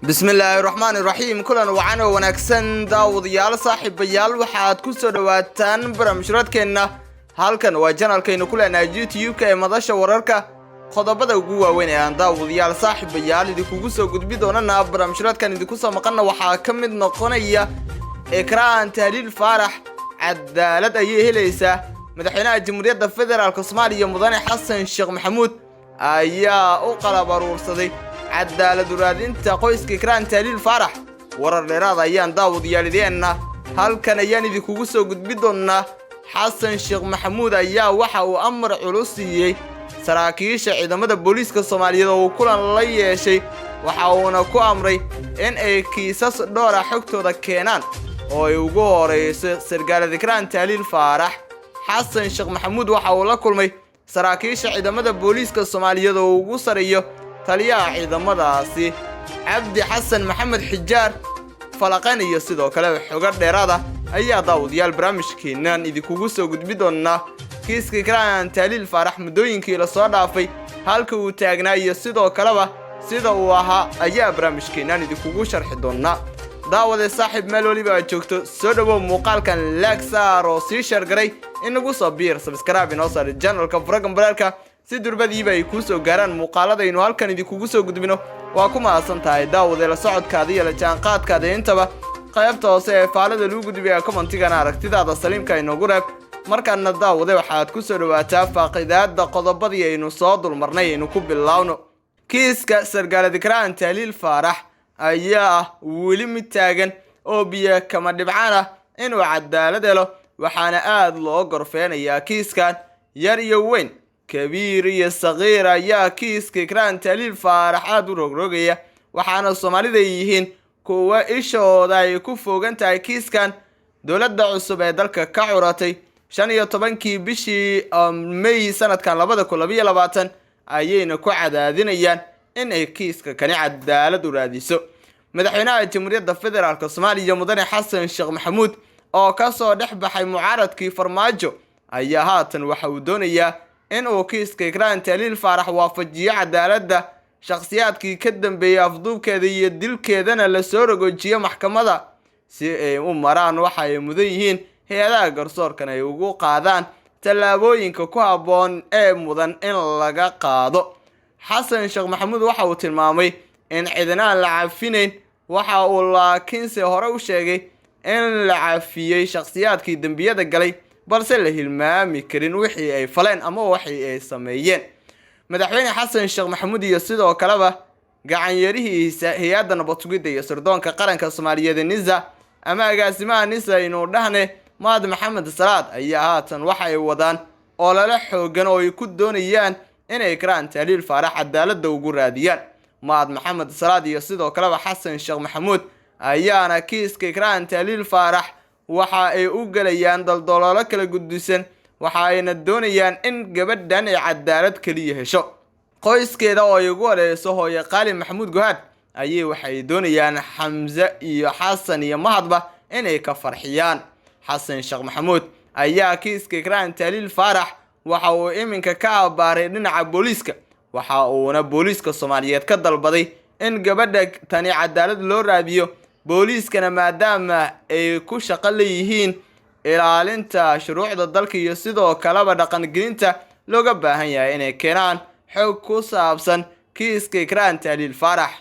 بسم الله الرحمن الرحيم كلنا وعنا ونكسن داود يال صاحب يال وحاد كسر دواتان برمشرتكنا halkan waa channelkeenu ku leenahay YouTube ee madasha wararka qodobada ugu waaweyn ee aan daawadayaal saaxiibayaal idinku soo gudbi doonana barnaamijyadan idinku soo maqana waxa ka mid noqonaya Ekraan Tahliil Faarax cadaalad ay helaysaa madaxweynaha Jamhuuriyadda Federaalka Soomaaliya Mudane Xasan Sheekh Maxamuud ayaa u qalab aruursaday cadaalad raadinta qoyska Ekraan Tahliil Faarax warar dheeraad ayaan daawadayaal halkan ayaan idinku soo gudbi doonaa حسن شيخ محمود ayaa waxa uu amar culus siiyay saraakiisha ciidamada booliiska Soomaaliyeed oo kulan la yeeshay waxa uu ku amray in ay kiisas dhowr ah xogtooda keenaan oo ay ugu horeyso sargaalada Ekraan Tahliil Faarax حسن شيخ محمود waxa uu la kulmay saraakiisha ciidamada booliiska Soomaaliyeed oo ugu sareeyo taliyaha ciidamadaasi Cabdi Xasan Maxamed Xijaar falaqan iyo sidoo kale xogo dheeraad ah ayaa daawadayaal barnaamijkeenan idinku soo gudbi doona kiiska Ekraan Tahliil Faarax mudooyinkii la soo dhaafay halka uu taagnaa iyo sidoo kaleba sida uu ahaa ayaa barnaamijkeenan idinku sharxi doona daawade saaxiib meel waliba joogto soo dhawow muuqaalkan like saar oo sii share garay inagu soo biir subscribe inoo saar channelka Faragan Baralka si durbadiiba ay ku soo gaaraan muuqaaladaynu halkan idinku soo gudbino waa ku maasan tahay daawade la socodkaada iyo la jaanqaadkaada intaba qaybta hoose ee faalada lagu gudbiyo commentigana aragtidaada saliimka inoogu reeb markaana daawade waxaad ku soo dhawaataa faaqidaada qodobadii aynu soo dulmarnay inuu ku bilaawno kiiska sargaalada Ekraan Tahliil Faarax ayaa weli mid taagan oo biyo kama dhibcaan ah inuu cadaalad helo waxaana aad loo gorfeenayaa kiiskan yar iyo weyn kabiir iyo sagiir ayaa kiiska Ekraan Tahliil Faarax aad u rogrogaya waxaana Soomaalida yihiin kuwa ishooda ay ku fogan tahay kiiskan dawladda cusub ee dalka ka curatay 15kii bishii May sanadkan 2022 ayayna ku cadaadinayaan in ay kiiska kani cadaalad u raadiso madaxweynaha Jamhuuriyadda Federaalka Soomaaliya Mudane Xasan Sheekh Maxamuud oo ka soo dhaxbaxay mucaaradkii Farmaajo ayaa haatan waxa uu doonayaa in uu kiiska Ekraan Tahliil Faarax waafajiyo cadaaladda shakhsiyaadkii ka dambeeyay afduubkeeda iyo dilkeedana la soo rogoojiyo maxkamadda si ay u maraan waxa ay mudan yihiin hay'adaha garsoorkan ay ugu qaadaan tallaabooyinka ku habboon ee mudan in laga qaado Xasan Sheekh Maxamuud waxa uu tilmaamay in cidina la cafinayn waxa uu laakiinse hore u sheegay in la cafiyay shakhsiyaadkii dambiyada galay balse la hilmaami karin wixii ay faleen ama wixii ay sameeyeen madaxweyne Xasan Sheekh Maxamuud iyo sidoo kaleba gacan yarihiisa hay'adda nabad sugidda iyo sirdoonka qaranka Soomaaliyeed NISA ama agaasimaha NISA inuu dhahne Maad Maxamed Salaad ayaa haatan waxa ay wadaan oo lala xoogan oo ay ku doonayaan in Ekraan Tahliil Faarax cadaalad ugu raadiyaan Maad Maxamed Salaad iyo sidoo kaleba Xasan Sheekh Maxamuud ayaana kiiska Ekraan Tahliil Faarax waxa ay u galayaan daldaloolo kala gudbisan waxa ayna doonayaan in gabadhan ay cadaalad kaliya hesho qoyskeeda oo ay ugu horeyso hooyo Qaali Maxamuud Gohaad ayay waxay doonayaan Xamza iyo Xasan iyo Mahadba inay ka farxiyaan Xasan Sheekh Maxamuud ayaa kiiska Ekraan Tahliil Faarax waxa uu iminka ka abaaray dhinaca booliiska waxa uuna booliiska Soomaaliyeed ka dalbaday in gabadha tani cadaalad loo raadiyo booliiskana maadaama ay ku shaqo leeyihiin ilaalinta shuruucda dalka iyo sidoo kaleba dhaqan gelinta looga baahan yahay inay keenaan xog ku saabsan kiiska Ekraan Tahliil Faarax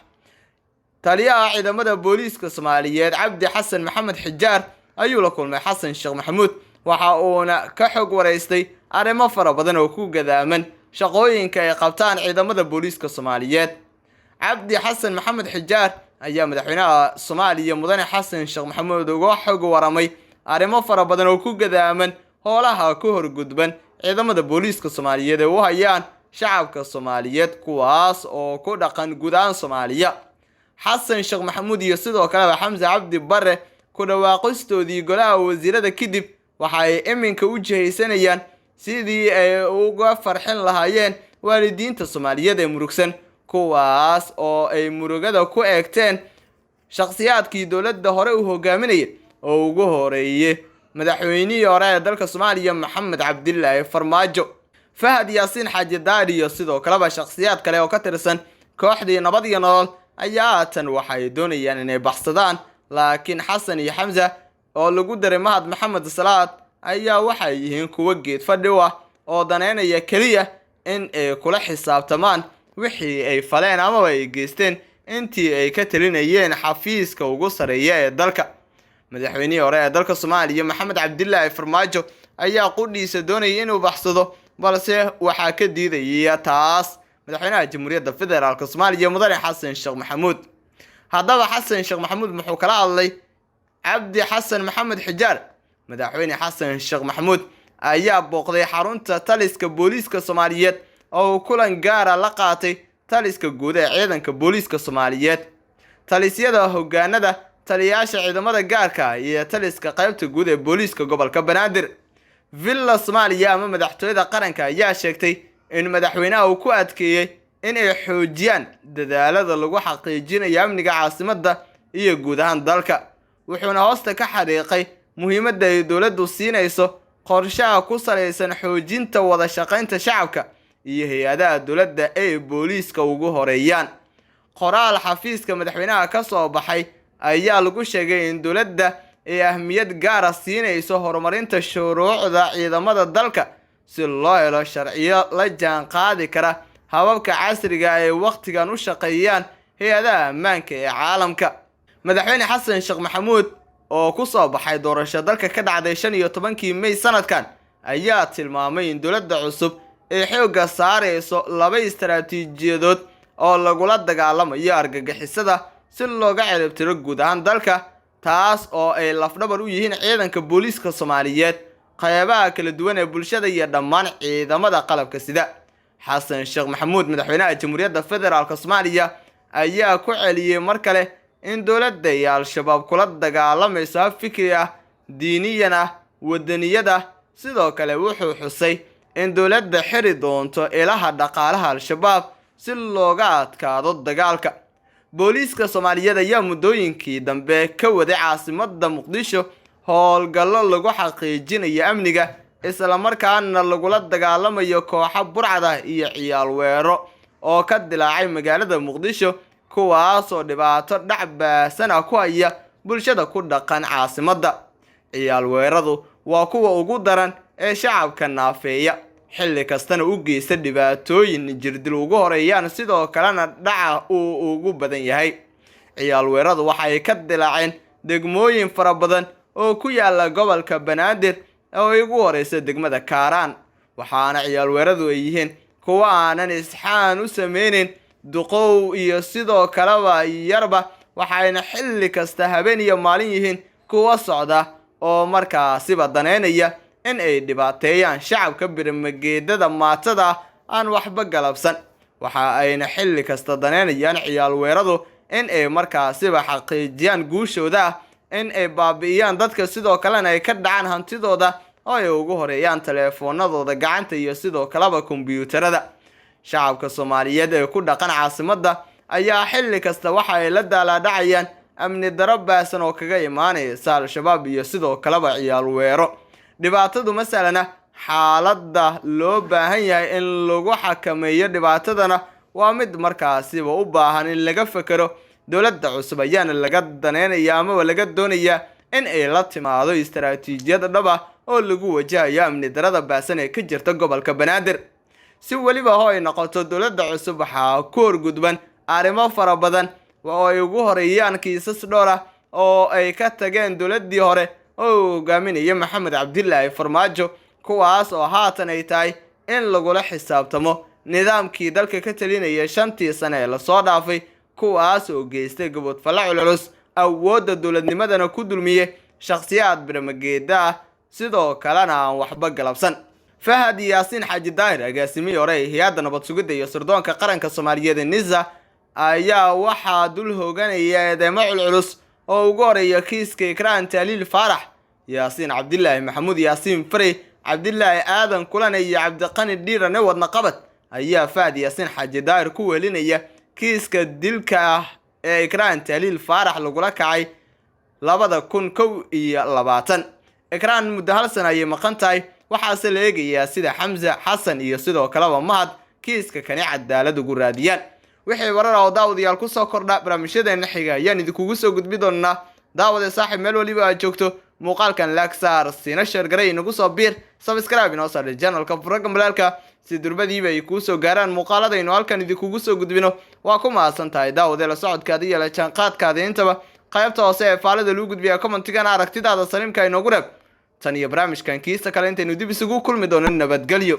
taliyaha ciidamada booliiska Soomaaliyeed Cabdi Xasan Maxamed Xijaar ayuu la kulmay Xasan Sheekh Maxamuud waxa uuna ka xog wareystay arrimo fara badan oo ku gadaaman shaqooyinka ay qabtaan ciidamada booliiska Soomaaliyeed Cabdi Xasan Maxamed Xijaar ayaa madaxweynaha Soomaaliya Mudane Xasan Sheekh Maxamuud uga xog waramay arrimo fara badan oo ku gadaaman howlaha ku horgudban ciidamada booliiska Soomaaliyeed ee u hayaan shacabka Soomaaliyeed kuwaas oo ku dhaqan gudaha Soomaaliya Xasan Sheekh Maxamuud iyo sidoo kale Xamza Cabdi Barre ku dhawaaqistoodii golaha wasiirada kadib waxa ay iminka u jihaysanayaan sidii ay uga farxin lahaayeen waalidiinta Soomaaliyeed ee murugsan kuwaas oo ay murugada ku eegteen shakhsiyaadkii dawladda hore u hogaaminayay oo ugu horeeyay madaxweynihii hore ee dalka Soomaaliya Maxamed Cabdilaahi Farmaajo Fahad Yaasiin Xaaji Daari iyo sidoo kaleba shakhsiyaad kale oo ka tirsan kooxdii nabad iyo nolol ayaa tan waxay doonayaan inay baxsadaan, laakiin xasan iyo xamza oo lagu daray mahad maxamed salaad ayaa waxay yihiin kuwa geed fadhi u ah oo daneynaya keliya in ay kula xisaabtamaan wixii ay faleen ama ay geysteen intii ay ka talinayeen xafiiska ugu sareeya ee dalka. madaxweynihii hore ee dalka Soomaaliya Maxamed Cabdilaahi Farmaajo ayaa qudhiisa doonayay inuu baxsado, balse waxaa ka diidaya taas madaxweynaha Jamhuuriyadda Federaalka Soomaaliya Mudane Xasan Sheekh Maxamuud. haddaba Xasan Sheekh Maxamuud muxuu kala hadlay Cabdi Xasan Maxamed Xijaar? madaxweyne Xasan Sheekh Maxamuud ayaa booqday xarunta taliska booliiska Soomaaliyeed oo kulan gaar ah la qaatay taliska guud ee ciidanka booliiska Soomaaliyeed, talisyada hoggaanada, taliyayaasha ciidamada gaarka iyo taliska qaybta guud ee booliiska gobolka Banaadir. Villa Soomaaliya ama madaxtooyada qaranka ayaa sheegtay in madaxweynaha uu ku adkeeyay in ay xoojiyaan dadaalada lagu xaqiijinayo amniga caasimadda iyo guud ahaan dalka, wuxuuna hoosta ka xariiqay muhiimadda ay dowladdu siinayso qorshaha ku saleysan xoojinta wada shaqaynta shacabka iyo hay'adaha dowladda ee booliiska ugu horeeyaan. qoraal xafiiska madaxweynaha ka soo baxay ayaa lagu sheegay in dowladda ay ahmiyad gaar ah siinayso horumarinta shuruucda ciidamada dalka si loo helo sharciyo la jaan qaadi kara hababka casriga ee waqtigan u shaqeeyaan hay'adaha ammaanka ee caalamka. madaxweyne Xasan Sheekh Maxamuud oo ku soo baxay doorasho dalka ka dhacday 15 May sanadkan ayaa tilmaamay in dowladda cusub ay xoogga saarayso laba istaraatiijiyadood oo lagula dagaalamayo argagixisada si looga ciribtiro guud ahaan dalka, taas oo ay lafdhabar u yihiin ciidanka booliiska Soomaaliyeed, qaybaha kala duwan ee bulshada iyo dhammaan ciidamada qalabka sida. Xasan Sheekh Maxamuud madaxweynaha Jamhuuriyadda Federaalka Soomaaliya ayaa ku celiyay mar kale in dowladda ay al-shabaab kula dagaalamayso hab fikri ah, diiniyan ah, wadaniyada. sidoo kale wuxuu xusay in dowladda xiri doonto ilaha dhaqaalaha al-shabaab si looga adkaado dagaalka. booliiska Soomaaliyeed ayaa muddooyinkii dambe ka waday caasimadda Muqdisho howlgallo lagu xaqiijinayo amniga, isla markaana lagula dagaalamayo kooxo burcad iyo ciyaal weero oo ka dilaacay magaalada Muqdisho, kuwaas oo dhibaato dhac baasan ah ku haya bulshada ku dhaqan caasimadda. ciyaal weeradu waa kuwa ugu daran ee shacabka naafeeya, xilli kastana u geysta dhibaatooyin jirdil ugu horeeyaan, sidoo kalena dhaca uu ugu badan yahay. ciyaal weeradu waxay ka dilaaceen degmooyin fara badan oo ku yaala gobolka Banaadir oo ay ugu horeysa degmada Kaaraan, waxaana ciyaal weeradu ay yihiin kuwa aanan isxaan u sameynin duqow iyo sidoo kaleba yarba, waxayna xilli kasta habeen iyo maalin yihiin kuwa socda oo markaasiba daneynaya in ay dhibaateeyaan shacabka birmageedada maatada aan waxba galabsan. waxa ayna xilli kasta daneynayaan ciyaal weeradu in ay markaasiba xaqiijiyaan guushooda, in ay baabi'iyaan dadka, sidoo kalena ay ka dhacaan hantidooda oo ay ugu horeeyaan teleefoonadooda gacanta iyo sidoo kaleba kombiyuutarada. shacabka Soomaaliyeed ee ku dhaqan caasimadda ayaa xilli kasta waxa ay la daaladhacayaan amni darro baasan oo kaga imaanaysa al-shabaab iyo sidoo kaleba ciyaal weero. dhibaatadu masalana xaaladda loo baahan yahay in lagu xakameeyo dhibaatadana waa mid markaasiba u baahan in laga fekero. dowladda cusub ayaana laga daneynaya ama laga doonaya in ay la timaado istaraatiijiyad dhab ah oo lagu wajahayo amni darrada baasan ee ka jirta gobolka Banaadir. si waliba oo ay noqoto, dowladda cusub waxaa ku horgudban arrimo fara badan oo ay ugu horeeyaan kiisas dhowr ah oo ay ka tageen dowladdii hore oo hogaaminaya Maxamed Cabdilaahi Farmaajo, kuwaas oo haatan ay tahay in lagula xisaabtamo nidaamkii dalka ka talinaya 5 sano ee la soo dhaafay, kuwaas oo geystay gobodfallo culus, awoodda dowladnimadana ku dulmiyay shakhsiyaad birmageeda ah, sidoo kalena aan waxba galabsan. Fahad Yaasiin Xaaji Daahir, agaasimihii hore ee hay'adda nabad sugidda iyo sirdoonka qaranka Soomaaliyeed NISA, ayaa waxaa dul hooganaya eedeymo culculus oo ugu horeeya kiiska Ikraan Tahliil Faarax, Yaasiin Cabdilaahi Maxamuud Yaasiin Fari, Cabdilaahi Aadan Kulane iyo Cabdiqani Dhiirane wadna qabad ayaa Fahad Yaasiin Xaaji Daahir ku welinaya kiiska dilka ah ee Ikraan Tahliil Faarax lagula kacay 2021. Ikraan muddo hal sano ayay maqan tahay, waxaase la eegayaa sida Xamza Xasan iyo sidoo kaleba Mahad kiiska kani cadaalad ugu raadiyaan. wixii warar oo daawadayaal ku soo kordha barnaamijyadeena xiga ayaan idinkugu soo gudbi doonaa. daawade saaxiib meel waliba aad joogto muuqaalkan like saar siina share garay inagu soo biir subscribe inoo saar channelka furaga malaalka si durbadiiba ay kuu soo gaaraan muuqaaladaynu halkan idinkugu soo gudbino. waa ku mahadsan tahay daawade la socodkaada iyo la jaanqaadkaada intaba. qaybta hoose ee faalada lagu gudbiya commentigan aragtidaada saliimka inoogu reeb. tan iyo barnaamijkan kiisa kale intaynu dib isugu kulmi doono nabadgelyo.